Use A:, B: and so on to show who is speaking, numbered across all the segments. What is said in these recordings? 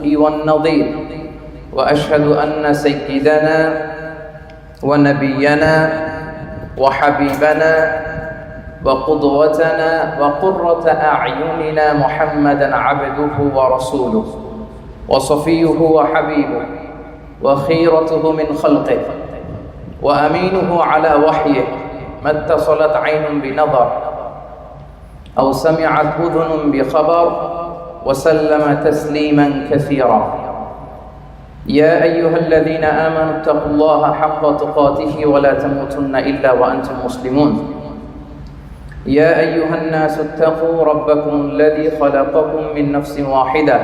A: والنظير وأشهد أن سيدنا ونبينا وحبيبنا وقدوتنا وقرة أعيننا محمدا عبده ورسوله وصفيه وحبيبه وخيرته من خلقه وأمينه على وحيه ما اتصلت عين بنظر أو سمعت أذن بخبر وسلم تسليما كثيرا. يا أيها الذين آمنوا اتقوا الله حق تقاته ولا تموتن إلا وأنتم مسلمون. يا أيها الناس اتقوا ربكم الذي خلقكم من نفس واحدة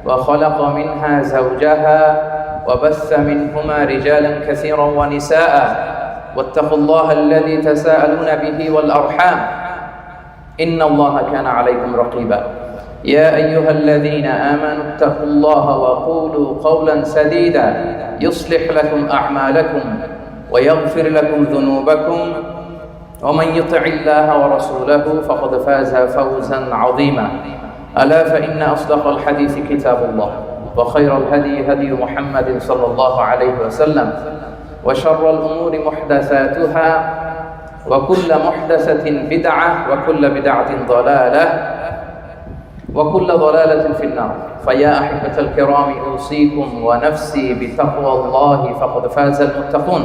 A: وخلق منها زوجها وبث منهما رجالا كثيرا ونساء واتقوا الله الذي تساءلون به والأرحام إن الله كان عليكم رقيبا. يا أيها الذين آمنوا اتقوا الله وقولوا قولا سديدا يصلح لكم أعمالكم ويغفر لكم ذنوبكم ومن يطع الله ورسوله فقد فاز فوزا عظيما. ألا فإن أصدق الحديث كتاب الله وخير الهدي هدي محمد صلى الله عليه وسلم وشر الأمور محدثاتها وكل محدثة بدعة وكل بدعة ضلالة وكل ضلالة في النار. فيا أحبة الكرام أوصيكم ونفسي بتقوى الله فقد فاز المتقون.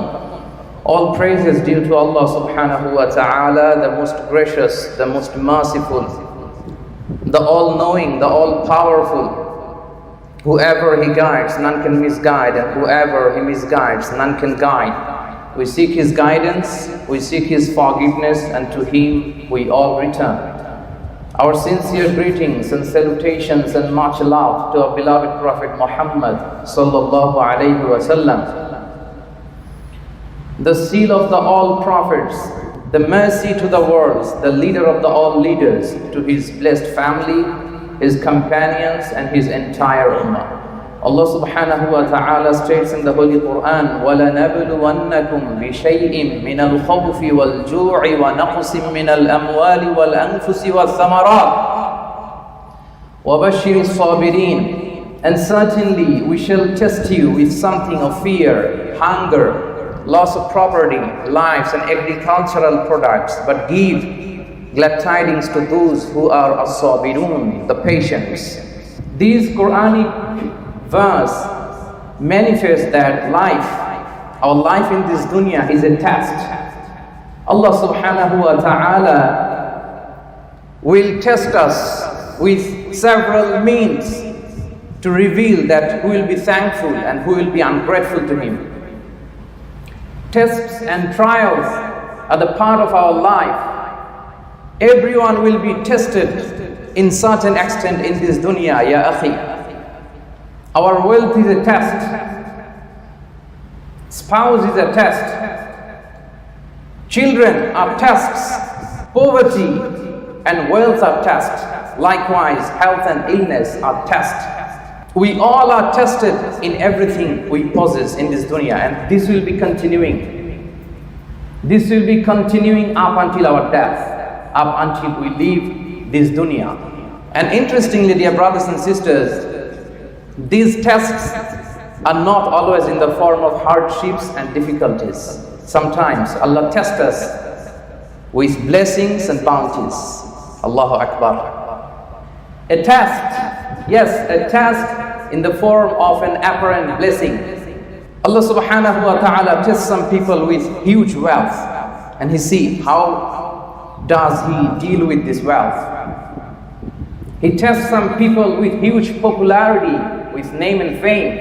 A: All praise is due to Allah subhanahu wa ta'ala, the most gracious, the most merciful, the all-knowing, the all-powerful. Whoever He guides, none can misguide, and whoever He misguides, none can guide. We seek His guidance, we seek His forgiveness, and to Him we all return. Our sincere greetings and salutations and much love to our beloved Prophet Muhammad sallallahu alayhi wa sallam, the seal of the all prophets, the mercy to the worlds, the leader of the all leaders, to his blessed family, his companions, and his entire ummah. Allah subhanahu wa ta'ala states in the Holy Quran, وَلَنَبْلُوَنَّكُمْ بِشَيْءٍ مِّنَ الْخَوْفِ وَالْجُوعِ وَنَقْصٍ مِّنَ الْأَمْوَالِ وَالْأَنفُسِ وَالثَّمَرَاتِ وَبَشِّرِ الصَّابِرِينَ. And certainly we shall test you with something of fear, hunger, loss of property, lives, and agricultural products, but give glad tidings to those who are as-sabirun, the patients. These Quranic verse manifests that our life in this dunya is a test. Allah subhanahu wa ta'ala will test us with several means to reveal that who will be thankful and who will be ungrateful to Him. Tests and trials are the part of our life. Everyone will be tested in certain extent in this dunya, ya akhi. Our wealth is a test. Spouse is a test. Children are tests. Poverty and wealth are tests. Likewise, health and illness are tests. We all are tested in everything we possess in this dunya, and this will be continuing. This will be continuing up until our death, up until we leave this dunya. And interestingly, dear brothers and sisters, these tests are not always in the form of hardships and difficulties. Sometimes Allah tests us with blessings and bounties. Allahu Akbar. A test, yes, a test in the form of an apparent blessing. Allah subhanahu wa ta'ala tests some people with huge wealth, and He sees how does He deal with this wealth. He tests some people with huge popularity, with name and fame.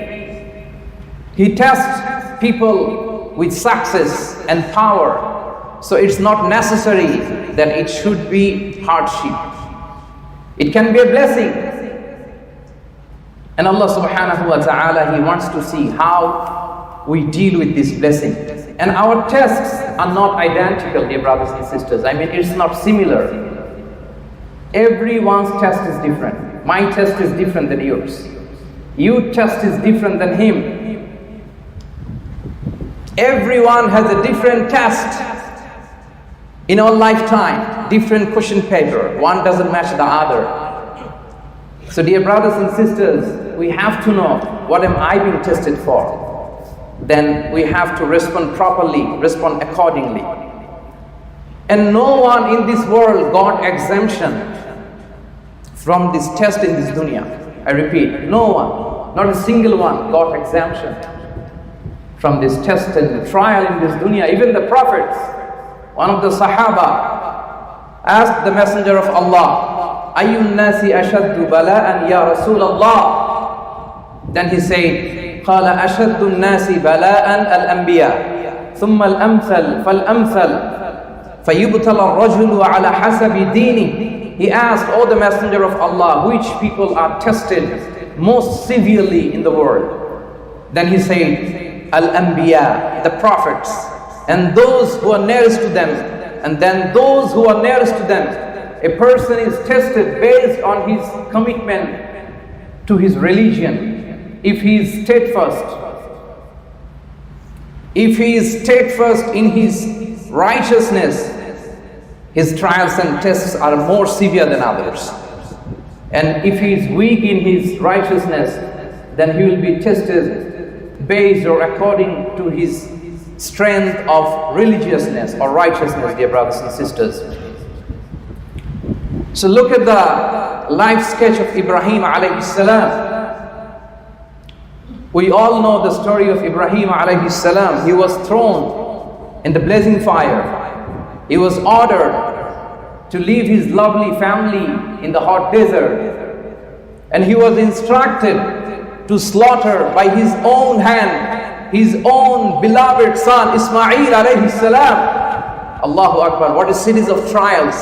A: He tests people with success and power. So it's not necessary that it should be hardship. It can be a blessing. And Allah subhanahu wa ta'ala, He wants to see how we deal with this blessing. And our tests are not identical, dear brothers and sisters. I mean, it's not similar. Everyone's test is different. My test is different than yours. Your test is different than him. Everyone has a different test in our lifetime, different question paper. One doesn't match the other. So dear brothers and sisters, we have to know, what am I being tested for? Then we have to respond properly, respond accordingly. And no one in this world got exemption from this test in this dunya. I repeat, no one, not a single one got exemption from this test and trial in this dunya. Even the prophets, one of the Sahaba asked the Messenger of Allah, Ayyun nasi ashaddu bala'an ya Rasul Allah. Then he said, Qala ashaddu nasi bala'an al-anbiya, thumma al-amthal fal-amthal, فَيُبْتَلَ الرَّجُلُ عَلَى حَسَبِ دِينِهِ. He asked, O the Messenger of Allah, which people are tested most severely in the world? Then he said, Al-Anbiya, the prophets, and those who are nearest to them, and then those who are nearest to them. A person is tested based on his commitment to his religion. If he is steadfast, in his righteousness, his trials and tests are more severe than others. And if he is weak in his righteousness, then he will be tested based or according to his strength of religiousness or righteousness, dear brothers and sisters. So look at the life sketch of Ibrahim alayhi salam. We all know the story of Ibrahim alayhi salam. He was thrown in the blazing fire. He was ordered to leave his lovely family in the hot desert, and he was instructed to slaughter by his own hand his own beloved son Ismail alayhi salam. Allahu Akbar, what a series of trials.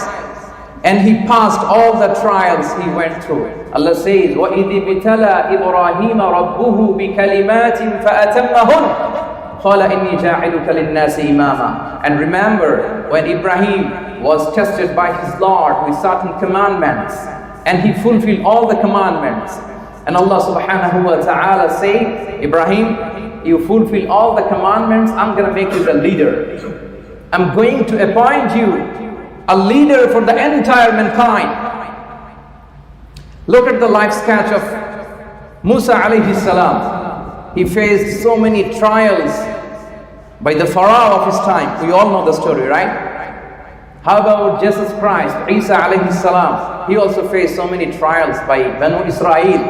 A: And he passed all the trials he went through. Allah says, وَإِذِ ابْتَلَى إِبْرَاهِيمَ رَبُّهُ بِكَلِمَاتٍ فَأَتَمَّهُنَّ قَالَ إِنِّي جَاعِلُكَ لِلنَّاسِ إِمَامًا. And remember, when Ibrahim was tested by his Lord with certain commandments, and he fulfilled all the commandments, and Allah subhanahu wa ta'ala said, Ibrahim, you fulfill all the commandments, I'm going to make you the leader. I'm going to appoint you a leader for the entire mankind. Look at the life sketch of Musa alayhi salam. He faced so many trials by the Pharaoh of his time. We all know the story, right? How about Jesus Christ, Isa alayhi salam? He also faced so many trials by Banu Israel.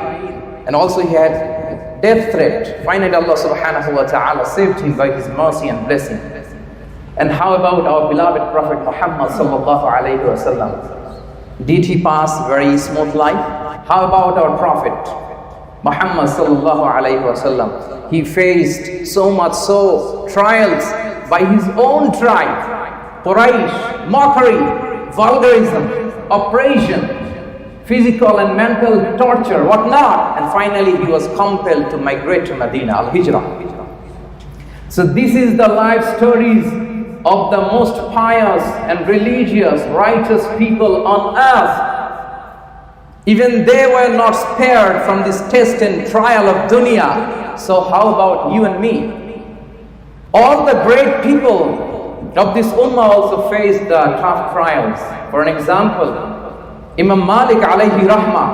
A: And also he had death threat. Finally Allah subhanahu wa ta'ala saved him by his mercy and blessing. And how about our beloved Prophet Muhammad sallallahu alayhi wa sallam? Did he pass very smooth life? How about our Prophet Muhammad sallallahu alayhi wa sallam? He faced so much trials by his own tribe. Quraysh, mockery, vulgarism, oppression, physical and mental torture, whatnot. And finally he was compelled to migrate to Medina, al-Hijrah. So this is the life stories of the most pious and religious, righteous people on earth. Even they were not spared from this test and trial of dunya. So how about you and me? All the great people of this ummah also faced the tough trials. For an example, Imam Malik alayhi rahmah.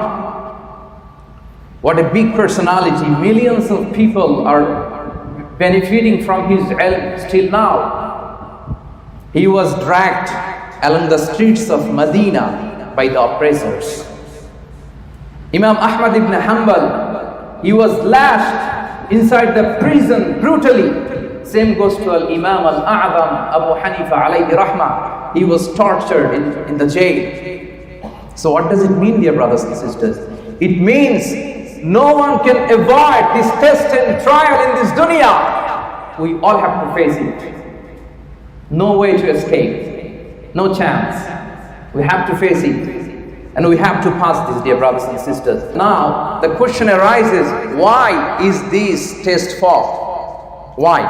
A: What a big personality. Millions of people are benefiting from his ilm still now. He was dragged along the streets of Medina by the oppressors. Imam Ahmad ibn Hanbal, he was lashed inside the prison brutally. Same goes to Imam al-A'zam Abu Hanifa alayhi rahmah. He was tortured in the jail. So what does it mean, dear brothers and sisters? It means no one can avoid this test and trial in this dunya. We all have to face it. No way to escape, no chance. We have to face it, and we have to pass this, dear brothers and sisters. Now, the question arises, why is this test for? Why?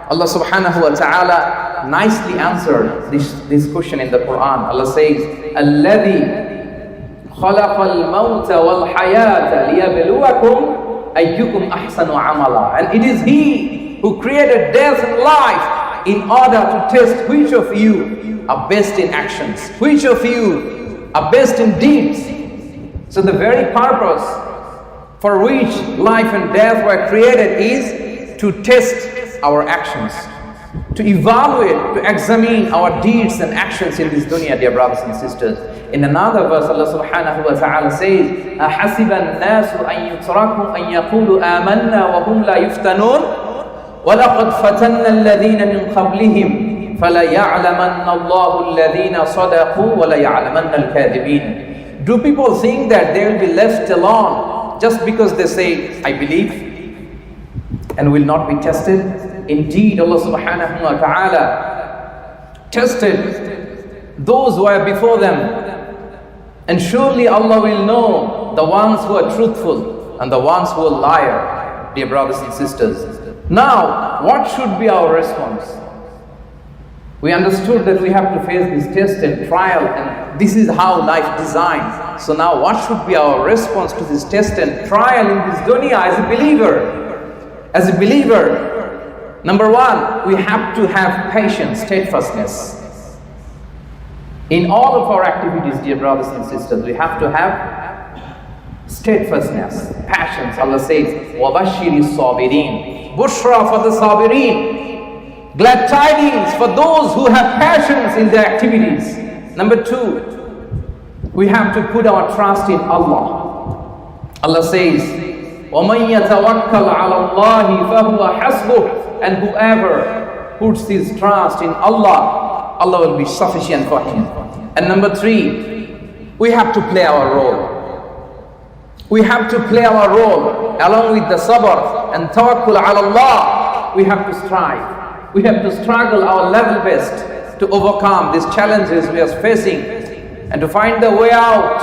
A: Allah subhanahu wa ta'ala nicely answered this question in the Quran. Allah says, الَّذِي خَلَقَ الْمَوْتَ وَالْحَيَاةَ لِيَبْلُوَكُمْ أَيُّكُمْ أَحْسَنُ عَمَلًا. And it is He who created death and life in order to test which of you are best in actions, which of you are best in deeds. So the very purpose for which life and death were created is to test our actions, to evaluate, to examine our deeds and actions in this dunya, dear brothers and sisters. In another verse, Allah subhanahu wa ta'ala says, أَحَسِبَ النَّاسُ أَن يُتْرَكُوا أَن يَقُولُوا آمَنَّا وَهُمْ لَا يُفْتَنُونَ وَلَقَدْ فَتَنَّا الَّذِينَ مِنْ قَبْلِهِمْ فَلَيَعْلَمَنَّ اللَّهُ الَّذِينَ صَدَقُوا وَلَيَعْلَمَنَّ الْكَاذِبِينَ. Do people think that they will be left alone just because they say, I believe, and will not be tested? Indeed, Allah subhanahu wa ta'ala tested those who were before them. And surely Allah will know the ones who are truthful and the ones who are liar, dear brothers and sisters. Now, what should be our response? We understood that we have to face this test and trial, and this is how life designed. So now what should be our response to this test and trial in this dunya as a believer? As a believer, number one, we have to have patience, steadfastness. In all of our activities, dear brothers and sisters, we have to have steadfastness, passions. Allah says, وَبَشِّرِ الصَّابِرِينَ. Bushra for the sabirin. Glad tidings for those who have passions in their activities. Number two, we have to put our trust in Allah. Allah says, وَمَنْ يَتَوَكَّلْ عَلَى اللَّهِ فَهُوَ حَسْبُهُ. And whoever puts his trust in Allah, Allah will be sufficient for him. And number three, we have to play our role. We have to play our role along with the sabr and tawakkul ala Allah. We have to strive. We have to struggle our level best to overcome these challenges we are facing and to find the way out.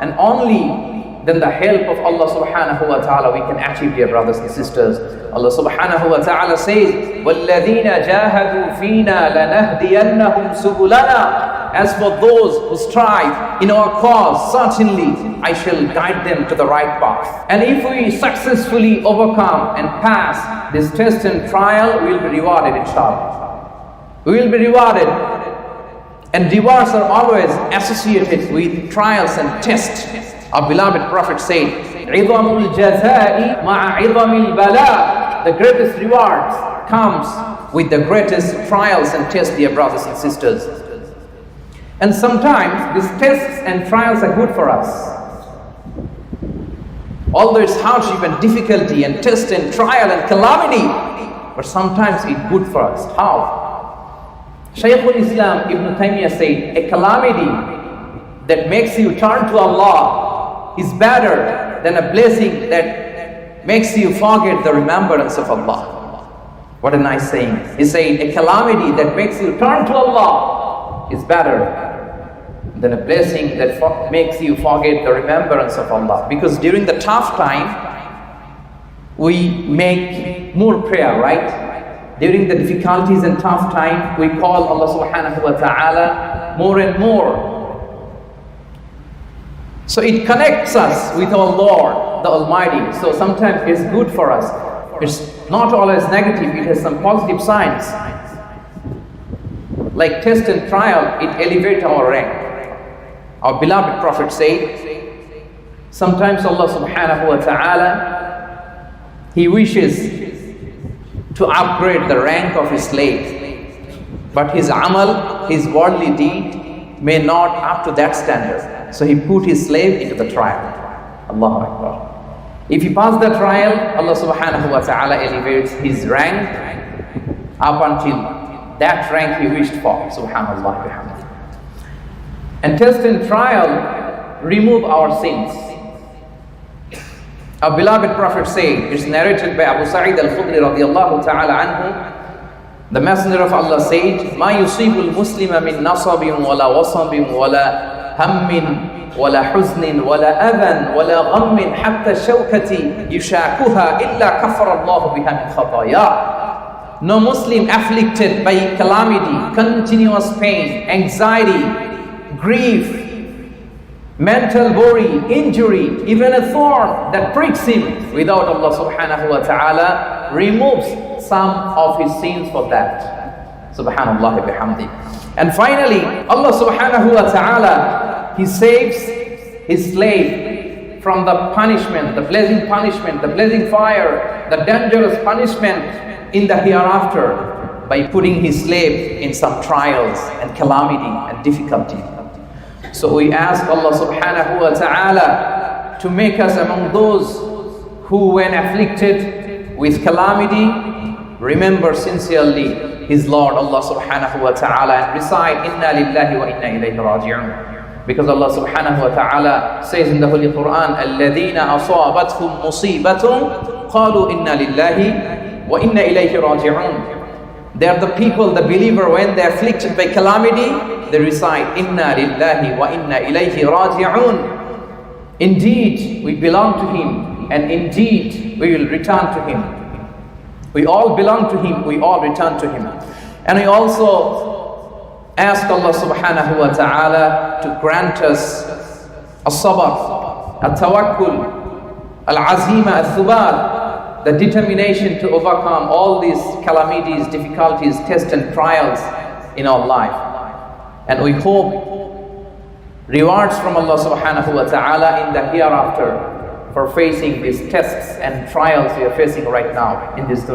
A: And only then the help of Allah subhanahu wa ta'ala we can achieve, dear brothers and sisters. Allah subhanahu wa ta'ala says, وَالَّذِينَ جَاهَدُوا فِينَا لَنَهْدِيَنَّهُمْ سُبُلَنَا. As for those who strive in our cause, certainly I shall guide them to the right path. And if we successfully overcome and pass this test and trial, we will be rewarded, inshallah. We will be rewarded. And rewards are always associated with trials and tests. Our beloved Prophet said, عِظَمُ الْجَزَاءِ مَعَ عِظَمِ الْبَلَاءِ. The greatest rewards comes with the greatest trials and tests, dear brothers and sisters. And sometimes these tests and trials are good for us. Although it's hardship and difficulty and test and trial and calamity, but sometimes it's good for us. How? Shaykhul Islam Ibn Taymiyyah said, a calamity that makes you turn to Allah is better than a blessing that makes you forget the remembrance of Allah. What a nice saying. He said, a calamity that makes you turn to Allah is better than a blessing that makes you forget the remembrance of Allah. Because during the tough time, we make more prayer, right? During the difficulties and tough time, we call Allah subhanahu wa ta'ala more and more. So it connects us with our Lord, the Almighty. So sometimes it's good for us. It's not always negative, it has some positive signs. Like test and trial, it elevates our rank. Our beloved Prophet said, sometimes Allah subhanahu wa ta'ala, He wishes to upgrade the rank of His slave. But his amal, his worldly deed, may not up to that standard. So He put His slave into the trial. Allahu Akbar. If he passed the trial, Allah subhanahu wa ta'ala elevates his rank up until that rank he wished for. Subhanallah bihamdih. And test and trial remove our sins. Our beloved Prophet said, it's narrated by Abu Sa'id al-Khudri radiyallahu ta'ala anhu, the Messenger of Allah said, مَا يُصِيبُ الْمُسْلِمَ مِنْ نَصَبٍ وَلَا وَصَبٍ وَلَا هَمٍّ وَلَا حُزْنٍ وَلَا أَذًى وَلَا غَمٍّ حَتَّى الشَّوْكَةِ يُشَاكُهَا إِلَّا كَفَّرَ اللَّهُ بِهَا مِنْ خَطَايَاهُ. No Muslim afflicted by calamity, continuous pain, anxiety, grief, mental worry, injury, even a thorn that pricks him, without Allah subhanahu wa ta'ala removes some of his sins for that. Subhanallah bihamdi. And finally, Allah subhanahu wa ta'ala, He saves His slave from the punishment, the blazing fire, the dangerous punishment in the hereafter by putting his slave in some trials and calamity and difficulty. So we ask Allah subhanahu wa ta'ala to make us among those who, when afflicted with calamity, remember sincerely his Lord Allah subhanahu wa ta'ala and recite inna lillahi wa inna ilayhi raji'un. Because Allah subhanahu wa ta'ala says in the Holy Quran, الَّذِينَ أَصَابَتْهُمْ مُصِيبَةٌ قَالُوا إِنَّا لِلَّهِ وَإِنَّا إِلَيْهِ رَاجِعُونَ. They are the people, the believer, when they are afflicted by calamity, they recite إِنَّا لِلَّهِ وَإِنَّا إِلَيْهِ رَاجِعُونَ. Indeed, we belong to Him, and indeed, we will return to Him. We all belong to Him, we all return to Him. And we also ask Allah subhanahu wa ta'ala to grant us as-sabr, al-tawakkul, al-azima, al-thubat, the determination to overcome all these calamities, difficulties, tests and trials in our life. And we hope rewards from Allah subhanahu wa ta'ala in the hereafter for facing these tests and trials we are facing right now in this dunya.